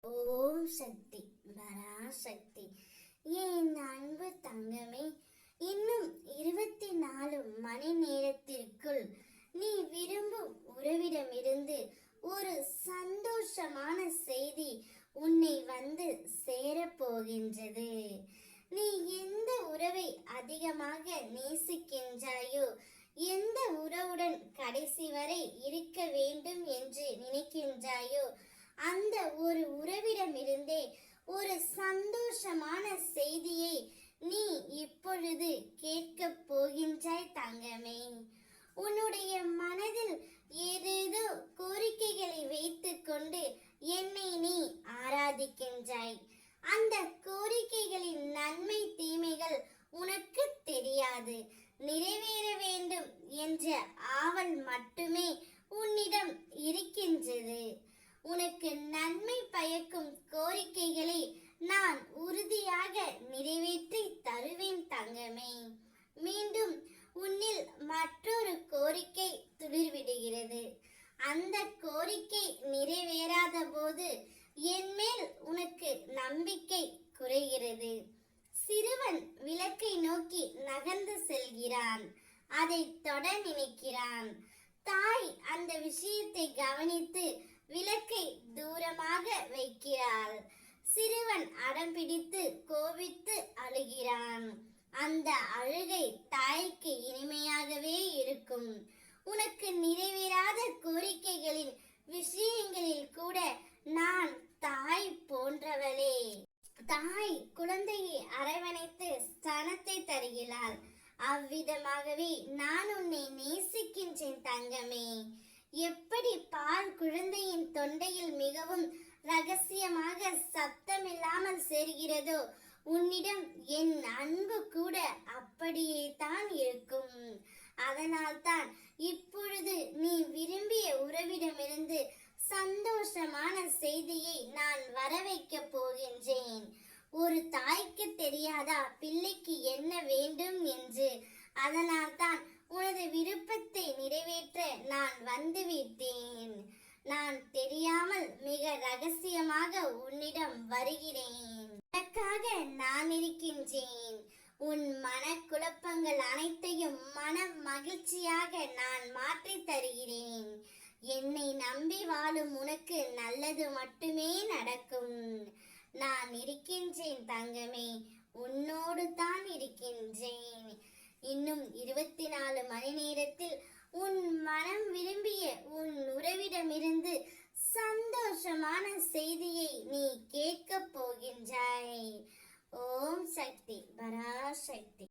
ஓம் சக்தி பராசக்தி. என் அன்பு தங்கமே, இன்னும் 24 மணி நேரத்திற்குள் நீ விரும்பும் உறவிடமிருந்து ஒரு சந்தோஷமான செய்தி உன்னை வந்து சேரப்போகின்றது. நீ எந்த உறவை அதிகமாக நேசிக்கின்றாயோ, எந்த உறவுடன் கடைசி வரை இருக்க வேண்டும் என்று நினைக்கின்றாயோ, அந்த ஒரு உறவிடமிருந்தே ஒரு சந்தோஷமான செய்தியை நீ இப்பொழுது கேட்கப் போகின்றாய் தங்கமே. உன்னுடைய மனதில் ஏதேதோ கோரிக்கைகளை வைத்துக்கொண்டு என்னை நீ ஆராதிக்கின்றாய். அந்த கோரிக்கைகளின் நன்மை தீமைகள் உனக்கு தெரியாது. நிறைவேற வேண்டும் என்ற ஆவல் மட்டுமே உன்னிடம் இருக்கின்றது. உனக்கு நன்மை பயக்கும் கோரிக்கைகளை நான் உறுதியாக நிறைவேற்றி தருவேன் தங்கமே. மீண்டும் உன்னில் மற்றொரு கோரிக்கை துளிர்விடுகிறது. அந்த கோரிக்கை நிறைவேறாத போது என் மேல் உனக்கு நம்பிக்கை குறைகிறது. சிறுவன் விளக்கை நோக்கி நகர்ந்து செல்கிறான். அதை தொட நினைக்கிறான். தாய் அந்த விஷயத்தை கவனித்து விளக்கை தூரமாக வைக்கிறாள். சிறுவன் அடம் பிடித்து கோபித்து அழுகிறான். அந்த அழுகை தாய்க்கு இனிமையாகவே இருக்கும். உனக்கு நிறைவேறாத கோரிக்கைகளின் விஷயங்களில் கூட நான் தாய் போன்றவளே. தாய் குழந்தையை அரவணைத்து ஸ்தானத்தை தருகிறாள். அவ்விதமாகவே நான் உன்னை நேசிக்கின்றேன் தங்கமே. எப்படி பால் குழந்தையின் தொண்டையில் மிகவும் ரகசியமாக சப்தமில்லாமல் சேர்கிறதோ, உன்னிடம் என் அன்பு கூட அப்படியே தான் இருக்கும். அதனால்தான் இப்பொழுது நீ விரும்பிய உறவிடமிருந்து சந்தோஷமான செய்தியை நான் வரவைக்க போகின்றேன். ஒரு தாய்க்கு தெரியாதா பிள்ளைக்கு என்ன வேண்டும் என்று? அதனால்தான் உனது விருப்பத்தை நிறைவேற்ற நான் வந்துவிட்டேன். நான் தெரியாமல் மிக ரகசியமாக உன்னிடம் வருகிறேன். உனக்காக நான் இருக்கின்றேன். உன் மனக்குழப்பங்கள் அனைத்தையும் மன மகிழ்ச்சியாக நான் மாற்றி தருகிறேன். என்னை நம்பி வாழும் உனக்கு நல்லது மட்டுமே நடக்கும். நான் இருக்கின்றேன் தங்கமே, உன்னோடு தான் இருக்கின்றேன். இன்னும் 24 மணி நேரத்தில் உன் மனம் விரும்பிய உன் உறவிடமிருந்து சந்தோஷமான செய்தியை நீ கேட்கப் போகின்றாய். ஓம் சக்தி பராசக்தி.